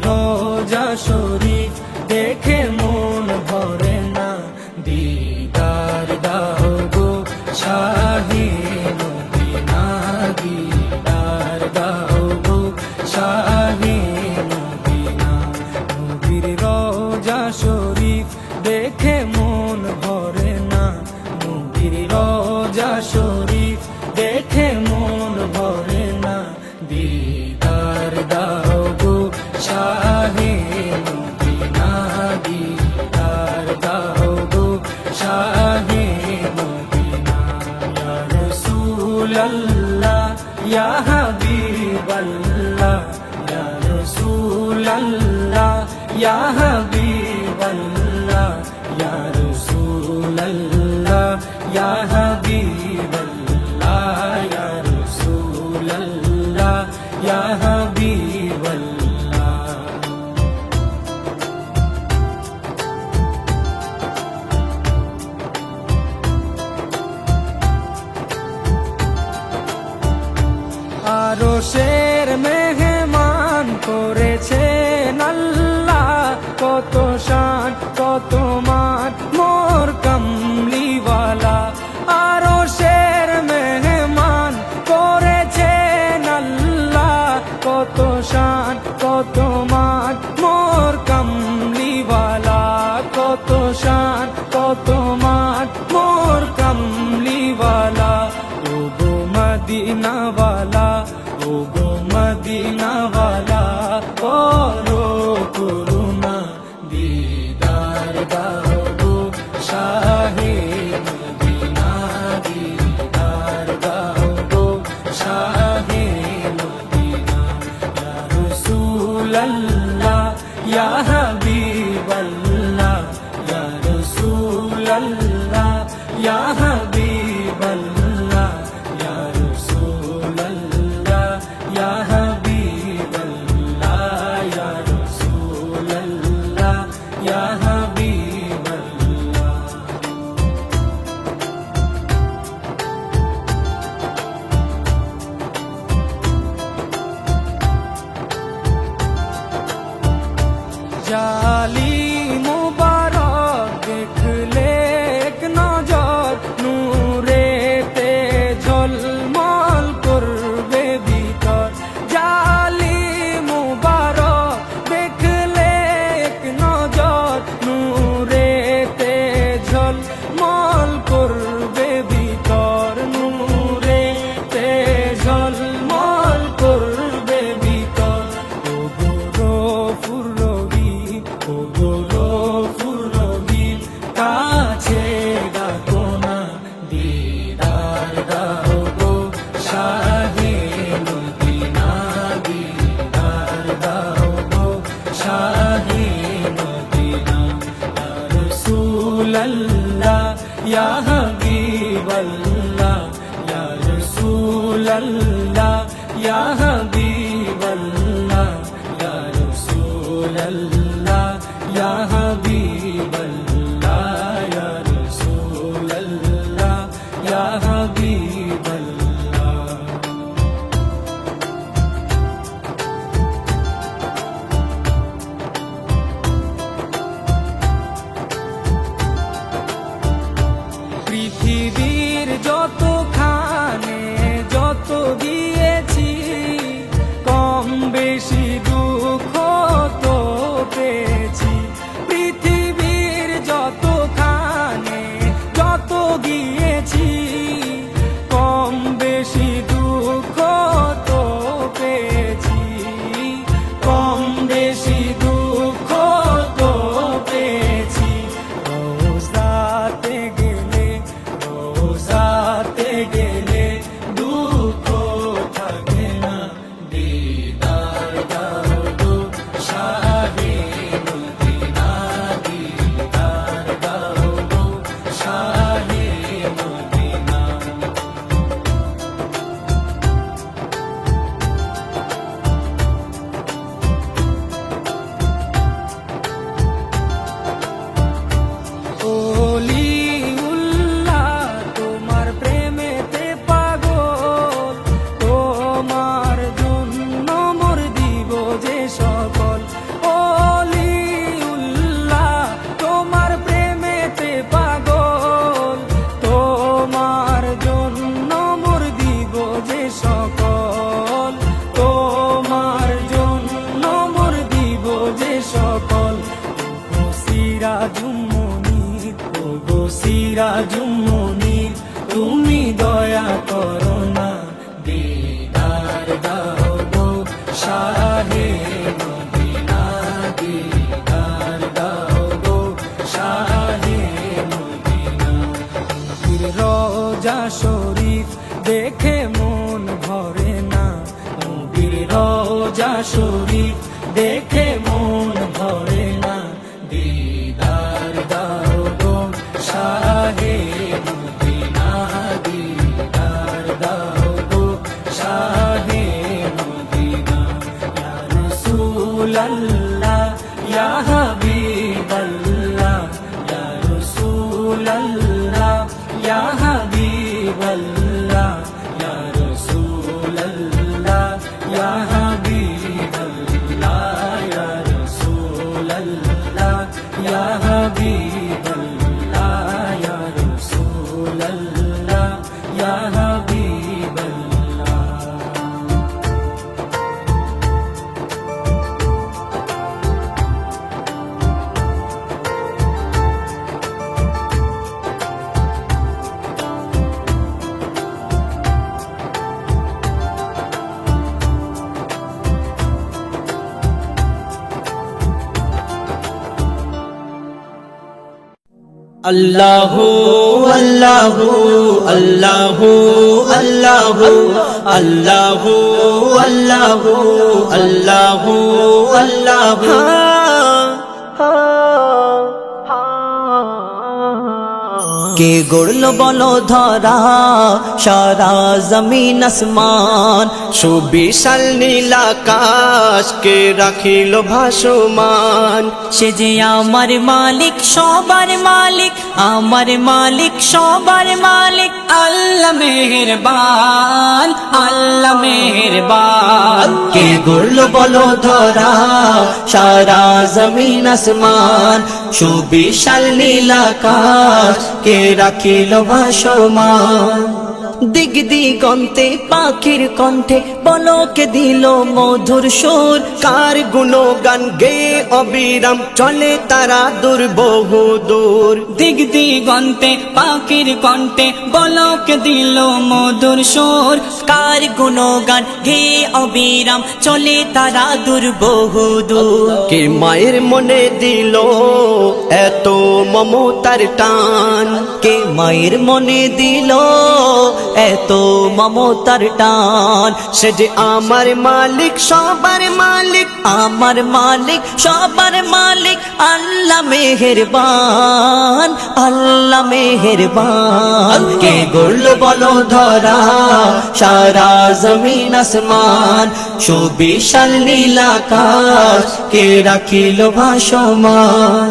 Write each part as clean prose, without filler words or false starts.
রোজা শরীফ দেখে মন ভরে না, দিদার দাও গো শাহে মদিনা, দিদার দাও গো শাহে মদিনা। নবীর রোজা শরীফ দেখে মন ভরে না, নবীর রোজা শরীফ দেখে মন ভরে না, দিদার দাও গো শাহে মদিনা, দিদার দাও গো শাহে মদিনা। ইয়া রাসূলাল্লাহ ইয়া হাবিবাল্লাহ, ইয়া রাসূলাল্লাহ ইয়া হাবিবাল্লাহ, ইয়া রাসূলাল্লাহ ইয়া হাবিবাল্লাহ, ইয়া রাসূলাল্লাহ ইয়া হাবিবাল্লাহ। আরশের মেহমান করেছেন আল্লাহ, কত শান কত মান মোর কামলিওয়ালা। আরশের মেহমান করেছেন আল্লাহ, কত শান কত মান মোর কামলিওয়ালা, কত শান কত মান মোর কামলিওয়ালা। ও গো মদিনাওয়ালা, ও গো মদিনাওয়ালা, করো করুণা, দিদার দাও গো শাহে মদিনা, দিদার দাও গো শাহে মদিনা। ইয়া রাসূলাল্লাহ ইয়া হাবিবাল্লাহ, ইয়া রাসূলাল্লাহ ইয়া হাবিবাল্লাহ, ইয়া রাসূলাল্লাহ ইয়া হাবিবাল্লাহ, ইয়া রাসূলাল্লাহ ইয়া হাবিবাল্লাহ। জালিম মুবারক দেখলে এক নজর, নূরেতে ঝলমল করবে ভিতর। জালিম মুবারক দেখলে এক নজর, নূরেতে ঝলমল করবে ভিতর, নূরেতে ঝলমল করবে ভিতর। ও গো গফুর রহিম, ও গো গফুর রহিম, কাছে ডাকো না, দিদার দাও গো শাহে মদিনা, দিদার দাও গো শাহে মদিনা। ইয়া রাসূলাল্লাহ ইয়া হাবিবাল্লাহ, ইয়া রাসূলাল্লাহ ইয়া হাবিবাল্লাহ, ইয়া রাসূলাল্লাহ ইয়া হাবিবাল্লাহ, ইয়া রাসূলাল্লাহ ইয়া হাবিবাল্লাহ। পৃথিবীর যতখানে যত দিয়েছি, কম বেশি দুঃখ তো পেয়েছি। পৃথিবী সিরাজুম মুনির তুমি দয়া করো না, দিদার দাও গো শাহে মদিনা, দিদার দাও গো শাহে মদিনা। নবীর রওজা শরীফ দেখে মন ভরে না, নবীর রওজা শরীফ দেখে মন ভরে না, দিদার দাও গো শাহে মদিনা, দিদার দাও গো শাহে মদিনা। ইয়া রাসূলুল্লাহ ইয়া হাবিবাল্লাহ, ইয়া রাসূলুল্লাহ ইয়া হাবিবাল্লাহ, ইয়া রাসূলুল্লাহ ইয়া হাবিবাল্লাহ, ইয়া রাসূলুল্লাহ ইয়া হাবিবাল্লাহ, ইয়া রাসূলুল্লাহ ইয়া হাবিবাল্লাহ। আল্লাহু আল্লাহু আল্লাহু আল্লাহু আল্লাহু আল্লাহু আল্লাহু আল্লাহু। কে গড়ল বলো ধরা সারা জমিন আসমান, সুবিশাল নীল আকাশ কে রাখিল ভাসমান। সে যে আমার মালিক সবার মালিক, আমার মালিক সবার মালিক, আল্লাহ মেহেরবান, আল্লাহ মেহেরবান। কে গড়ল বলো ধরা সারা জমিন আসমান, সুবিশাল নীল আকাশ কে রাখিল ভাসমান। দিগ দিগন্তে পাখির কণ্ঠে বলকে দিল মধুর সুর, কার গুণগান গে অবিরাম চলে তারা দূর বহু দূর। দিগ দিগন্তে পাখির কণ্ঠে বলকে দিল মধুর সুর, কার গুণগান গে অবিরাম চলে তারা দূর বহু দূর। কে মায়ের মনে দিল এত মমতার টান, কে মায়ের মনে দিল এত মমতার টান। সে যে আমার মালিক সবার মালিক, আমার মালিক সবার মালিক, আল্লাহ মেহেরবান, আল্লাহ মেহেরবান। কে গড়ল বলো ধরা সারা জমিন আসমান, সুবিশাল নীল আকাশ কে রাখিল ভাসমান।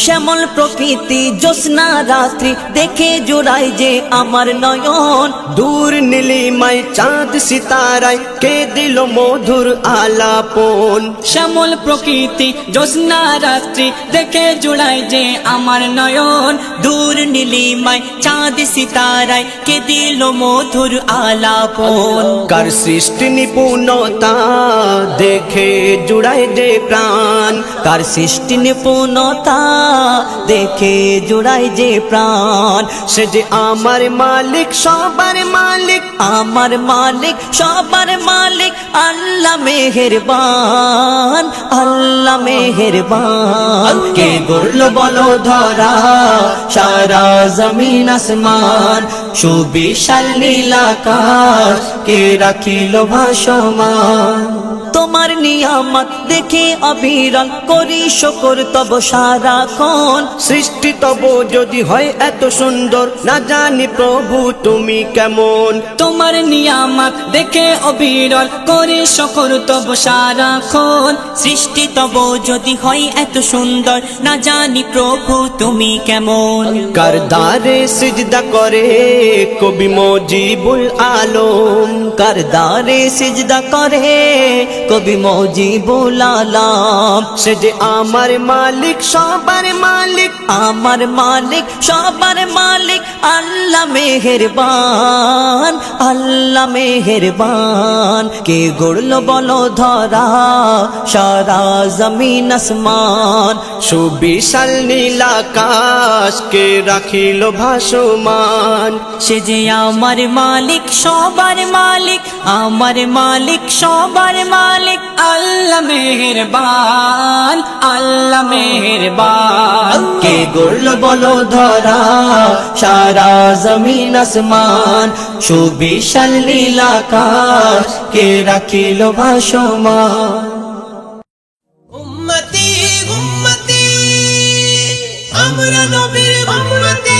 শ্যামল প্রকৃতি জ্যোৎস্না রাত্রি দেখে জোড়ায় যে আমার নয়ন, দূর নীলিমায় চাঁদ সিতারায় কে দিল মধুর আলাপন। শ্যামল প্রকৃতি জ্যোৎস্না রাত্রি দেখে জোড়ায় যে আমার নয়ন, দূর নীলিমায় চাঁদ সিতারায় কে দিল মধুর আলাপন। কার সৃষ্টি নিপুণতা দেখে জুড়ায় যে প্রাণ, কার সৃষ্টি নিপুণতা দেখে জোড়ায় যে প্রাণ। সে যে আমার মালিক সবার মালিক, আমার মালিক সবার মালিক, আল্লাহ মেহেরবান, আল্লাহ মেহেরবান। কে গড়ল বলো ধরা সারা জমিন আসমান, সুবিশাল নীল আকাশ কে রাখিল ভাসমান। তোমার নিয়ামত দেখে অবিরল করি শুকর তব সারাক্ষণ, সৃষ্টি তব যদি হয় এত সুন্দর না জানি প্রভু তুমি কেমন। তোমার নিয়ামত দেখে অবিরল করি শুকর তব সারাক্ষণ, সৃষ্টি তব যদি হয় এত সুন্দর না জানি প্রভু তুমি কেমন। কার দারে সিজদা করে কবি মজিবুল আলম, কার দারে সিজদা করে কবি মুজিবুল আলম। সে যে আমার মালিক সবার মালিক, আমার মালিক সবার মালিক, আল্লাহ মেহেরবান, আল্লাহ মেহেরবান। কে গড়লো বলো ধরা, সারা জমিন আসমান। সুবিশাল নীল আকাশ কে রাখিল ভাসমান। সে যে আমার মালিক সবার মালিক, আমার মালিক সবার মালিক, আল্লাহ মেহেরবান, আল্লাহ মেহেরবান। কে গড়ল বলো ধরা, সারা জমিন আসমান। সুবিশাল নীল আকাশ কে রাখিল ভাসমান। উম্মতি উম্মতি আমরা নবীর উম্মতি।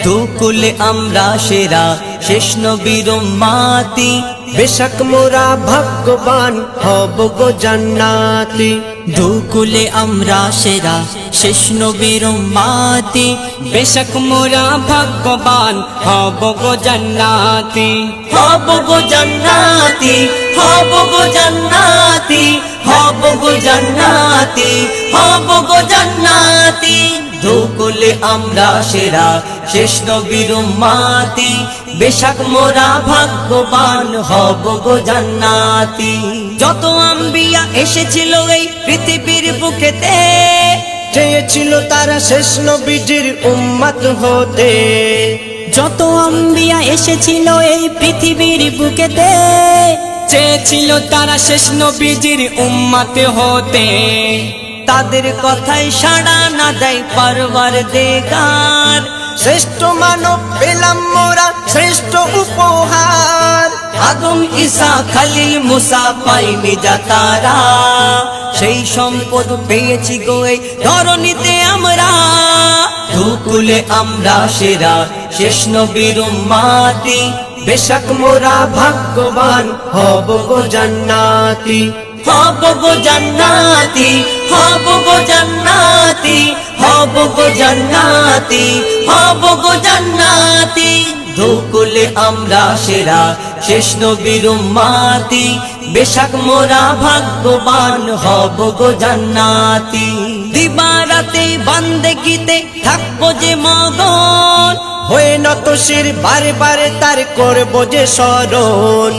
দুকুলে আমরা সেরা, শেষ নবীর উম্মতি। বেশক মোরা ভাগ্যবান হব গো জান্নাতি। দুকুলে আমরা সেরা, শেষ নবীর উম্মতি। বেশক মোরা ভাগ্যবান হব গো জান্নাতি, হব গো জান্নাতি, হব গো জান্নাতি, হব গো জান্নাতি, হব গো জান্নাতি। দুকুলে আমরা সেরা, শেষ নবীর উম্মতি। বেশক মোরা ভাগ্যবান হব গো জান্নাতি। যত আম্বিয়া এসেছিল এই পৃথিবীর বুকেতে, চেয়েছিল তারা শেষ নবীজির উম্মত হতে। যত আম্বিয়া এসেছিল এই পৃথিবীর বুকেতে, চেয়েছিল তারা শেষ নবীজির উম্মত হতে। তাদের কথায় সাড়া না দেয় পরওয়ারদিগার, শ্রেষ্ঠ মানব পেলাম মোরা শ্রেষ্ঠ উপহার। আদম ঈসা খলিল মুসা পাইনি যা তারা, সেই সম্পদ পেয়েছি গো এই ধরণীতে আমরা। দুকুলে আমরা সেরা, শেষ নবীর উম্মতি। বেশক মোরা ভাগ্যবান হব গো জান্নাতি। হব গো জান্নাতি, হব গো জান্নাতি, হব গো জান্নাতি, হব গো জান্নাতি। দুকুলে আমরা সেরা, শেষ নবীর উম্মতি। বেশক মোরা ভাগ্যবান হব গো জান্নাতি। দিবারাতে বান্দেগিতে থাকবো যে মগন, হয়ে নত শির বারে বারে তার করব যে স্মরণ।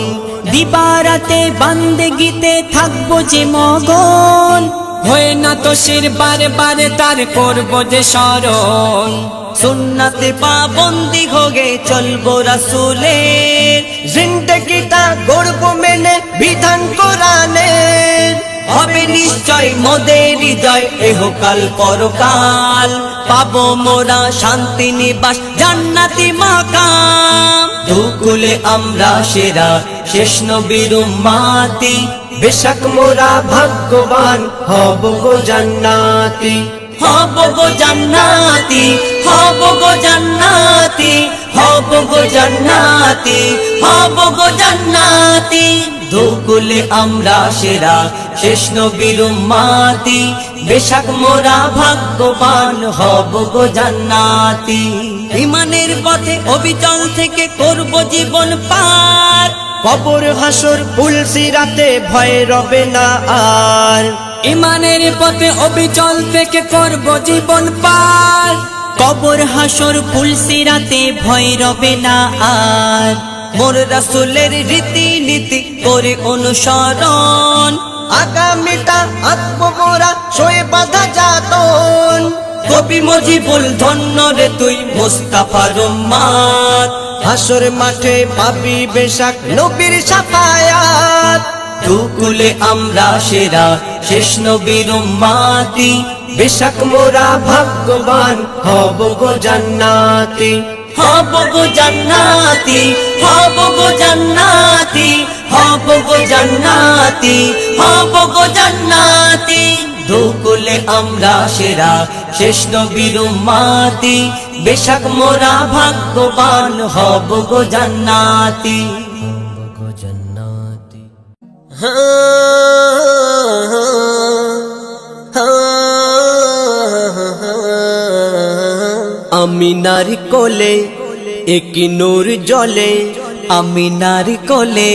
দিবারাতে বান্দেগিতে থাকবো যে মগন, হয়ে না তো শির বারে বারে তার করবো যে স্মরণ। সুন্নাতে পাবন্দি হোগে চলবো রাসূলের, জিন্দেগিটা গড়ব মেনে বিধান কোরআনের। হবে নিশ্চয় মোদের হৃদয় এহকাল পরকাল। পাবো মোরা শান্তি নিবাস জান্নাতি মাকাম। দুকুলে আমরা সেরা, শেষ নবীর উম্মতি। বেশক মোরা ভাগ্যবান হব গো জান্নাতি। হব গো জান্নাতি, হব গো জান্নাতি, হব গো জান্নাতি, হব গো জান্নাতি। দুকুলে আমরা সেরা, শেষ নবীর উম্মতি। বেশক মোরা ভাগ্যবান হব গো জান্নাতি। ইমানের পথে অবিচল থেকে করব জীবন পার, কবর হাসর পুলসিরাতে ভয় রবে না আর। ইমানের পথে অবিচল থেকে করব জীবন পার, কবর হাসর পুলসিরাতে ভয় রবে না আর। মোর রাসূলের রীতি নীতি করে অনুসরণ, আগামীটা আঁকবো মোরা শোয়ে বাঁধা যাতন। কবি মুজিবুল ধন্য রে তুই মুস্তাফার উম্মত। হাসর মাঠে পাবি বেশক নবীর শাফায়াত। দুকুলে আমরা সেরা, শেষ নবীর উম্মতি। বেশক মোরা ভাগ্যবান হব গো জান্নাতি। হব গো জান্নাতি, হব গো জান্নাতি, হব গো জান্নাতি, হব গো জান্নাতি। দুকুলে আমরা সেরা, শেষ নবীর উম্মতি। বেশক মোরা ভাগ্যবান হব গো জান্নাতি। আমিনার কোলে এক নূর জ্বলে, আমিনার কোলে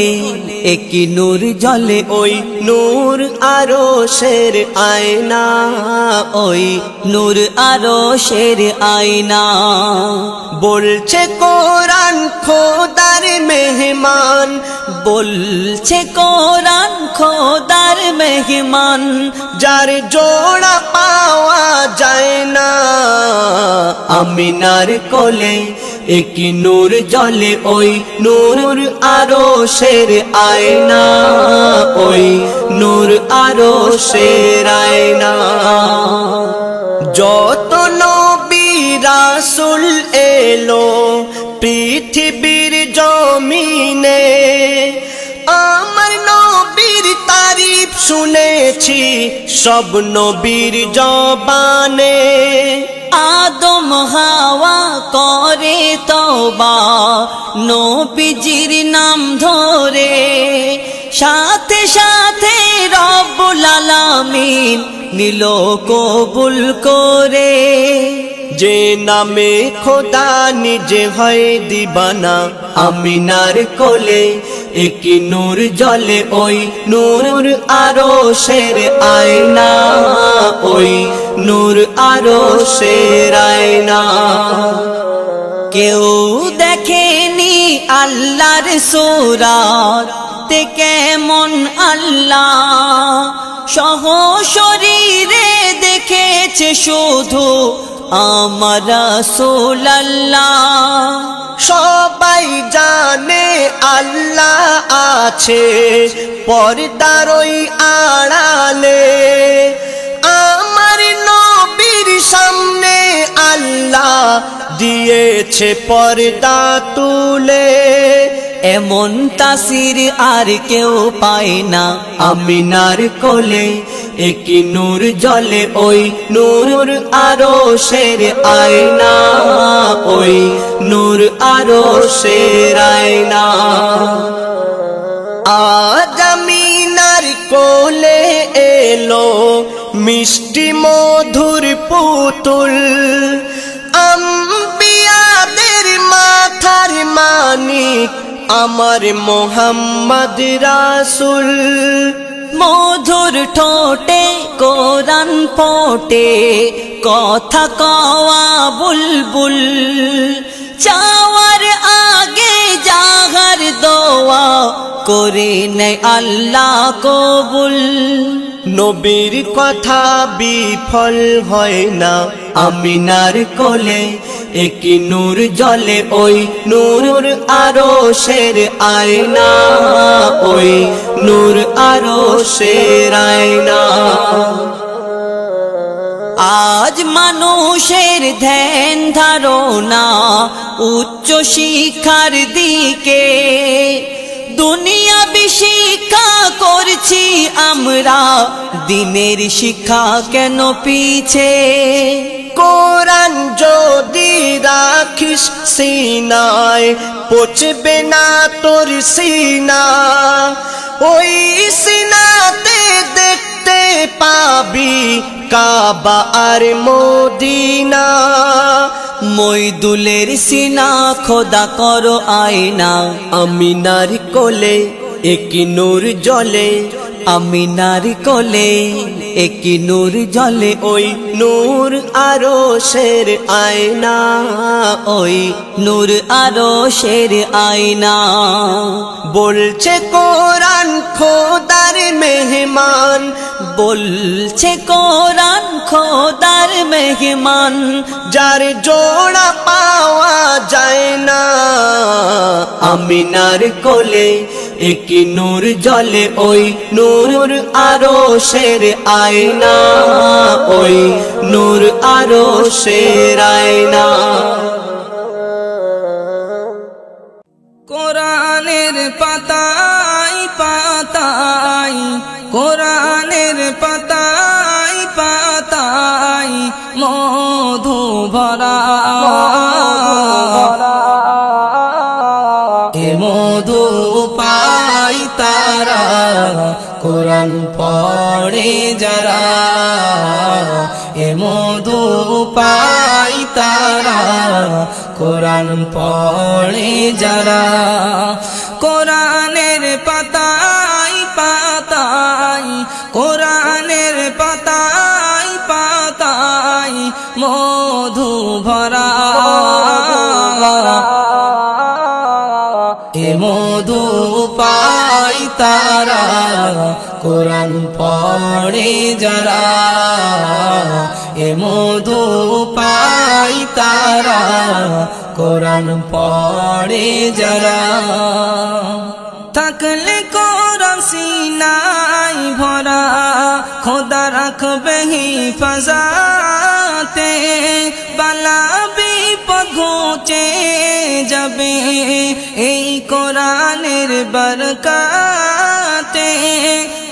একই নূর জ্বলে ওই নূর আরশের আয়না, ওই নূর আরশের আয়না। বলছে কোরআন খোদার মেহমান, বলছে কোরআন খোদার মেহমান, যার জোড়া পাওয়া যায় না। আমিনার কোলে একই নূর জ্বলে ওই নূর আরশের আয়না, ওই নূর আরশের আয়না। যত নবী রাসূল এলো পৃথিবীর জমিনে, আমার নবীর তারিফ শুনেছি সব নবীর জবানে। আদম হাওয়া করে তওবা নবীজির নাম ধরে, সাথে সাথে রব্বুল আলামিন নিল কবুল করে। যে নামে খোদা নিজে হয় দিবানা, আমিনার কোলে একই নূর জ্বলে ওই নূর আরশের আয়না, ওই নূর আরশের আয়না। কেউ দেখেনি আল্লাহর সূরাত তে কেমন আল্লাহ, সহশরীরে দেখেছে শুধু আমার রাসূল আল্লাহ। সবাই জানে আল্লাহ আছে পর্দার ওই আড়ালে, আমার নবীর সামনে আল্লাহ দিয়েছে পর্দা তুলে। এমন তাসির আর কেউ পায় না, আমিনার কোলে একই নূর জ্বলে ওই নূর আরশের আয়না, ওই নূর আরশের আয়না। আজ আমিনার কোলে এলো মিষ্টি মধুর পুতুল, আম্বিয়াদের মাথার মানিক আমার মোহাম্মদ রাসূল। মধুর ঠোঁটে কোরআন ফোটে, কথা কওয়া বুলবুল, চাওয়ার আগে জাহার দোয়া করে নেয় আল্লাহ কবুল। নবীর কথা বিফল হয় না, আমিনার কোলে একই নূর জ্বলে ওই নূর আরশের আয়না, ওই নূর আরশের আয়না। আজ মানুষের ধ্যান ধারণা উচ্চ শিক্ষার দিকে, দুনিয়াবি শিক্ষা করছি আমরা, দিনের শিক্ষা কেন পিছে। কোরআন যদি রাখিস সিনায় পচবে না তোর সিনা, ওই সিনাতে দেখতে পাবি কাবা আর মদিনা। মইদুলের সিনা খোদা করো আয়না, আমিনার কোলে একই নূর জ্বলে, আমিনার কোলে একই নূর জ্বলে ওই নূর আরশের আয়না, ওই নূর আরশের আয়না। বলছে কোরআন খোদার মেহমান, বলছে কোরআন খোদার মেহমান, যার জোড়া পাওয়া যায় না। আমিনার কোলে একই নূর জ্বলে ওই নূর আরশের আয়না, ওই নূর আরশের আয়না। কোরআনের পাতায় পাতায়, কোরআনের পাতায় পাতায় মধু ভরা, এ মধু পাই তারা কোরআন পড়ে যারা, এ মধু পাই তারা কোরআন পড়ে যারা কোরআনের পাতায় পাতায় কোরআনের পাতায় পাতায় মধু ভরা এ মধু পাই তারা কোরআন পড়ে যারা এ মধু পাই তারা কোরআন পড়ে যারা থাকলে কোরআন সিনাই ভরা খোদা রাখবে হিফাজতে বালা বিপদ ঘুচে যাবে এই কোরআনের বরকতে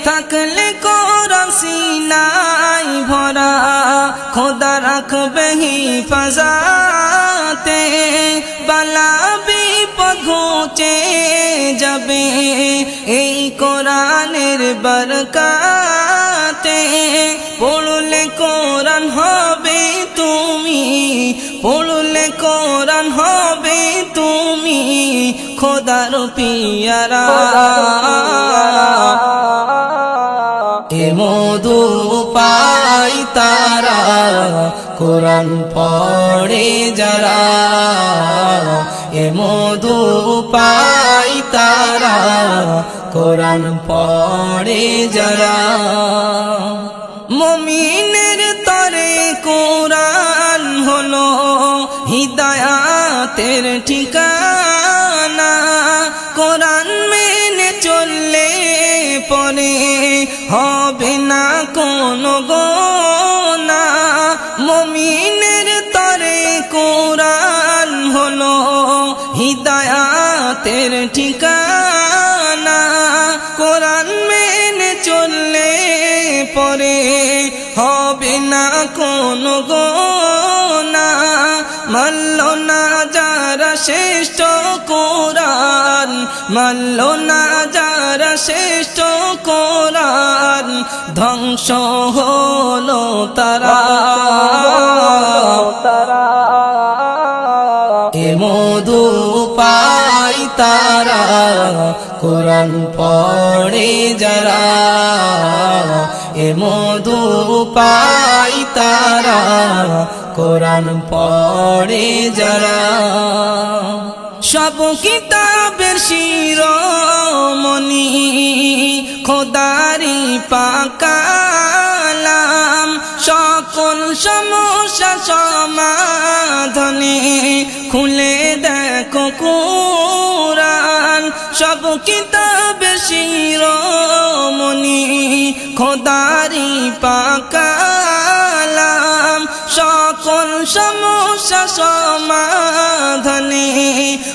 থাকলে কোরআন সিনাই ভরা খোদা রাখবে হিফাজতে বালা বিপদ ঘুচে যাবে এই কোরআনের বরকতে পড়লে কোরআন হবে তুমি পড়লে কোরআন হবে তুমি খোদার পিয়ারা এ মধু পাই তারা কোরআন পড়ে যারা এ মধু পাই তারা কোরআন পড়ে যারা মুমিনের তরে কোরআন হলো হিদায়াতের ঠিকানা কোরআন মেনে চললে পরে হবে না কোনো গোনা মুমিনের তরে কোরআন হলো হিদায়াতের ঠিকানা কোরআন মেনে চললে পরে হবে না কোনো গোনা মানল না যারা শ্রেষ্ঠ কোরআন মানল না যারা শ্রেষ্ঠ কোরআন ধ্বংস হলো তারা এ মধু পাই তারা কোরআন পড়ে যারা এ মধু পাই তারা কোরআন পড়ে যারা সব কিতাবের শিরোমণি খোদারি পাকালাম সকল সমস্যা সমাধানে খুলে দেখো কোরআন সব কিতাবের শিরোমণি খোদারি পাকালাম সকল সমস্যা সমাধানে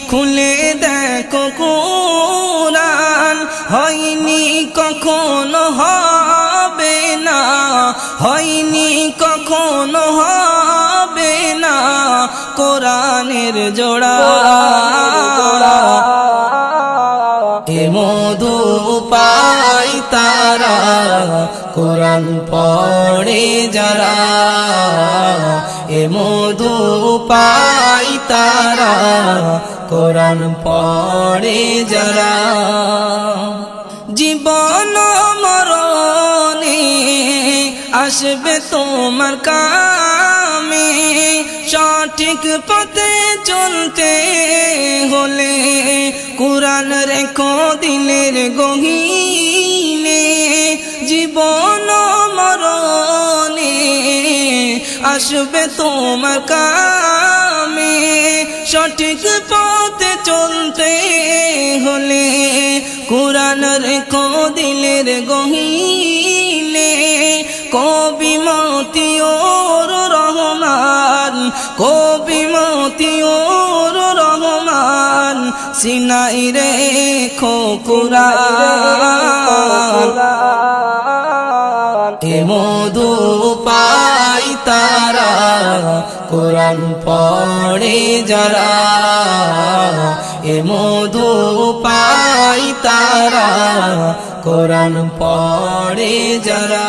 খুলে দেখো কোরআন হয়নি কখনো হবে না হয়নি কখনো হবে না কোরআনের জোড়া এ মধু পাই তারা কোরআন পড়ে যারা এ মধু পাই তারা কোরআন পড়ে যারা জীবন মরণে আসবে তোমার কামে সঠিক পথে চলতে হলে কোরআন রেখো দিলের গহীনে জীবন মরণে আসবে তোমার কামে সঠিক পথে চলতে হলে কোরআন রেখো দিলের গহীনে কবি মতিউর রহমান কবি মতিউর রহমান সিনাই রেখো কোরআন এ মধু পাই তারা কোরআন পড়ে যারা এ মধু পাই তারা কোরআন পড়ে যারা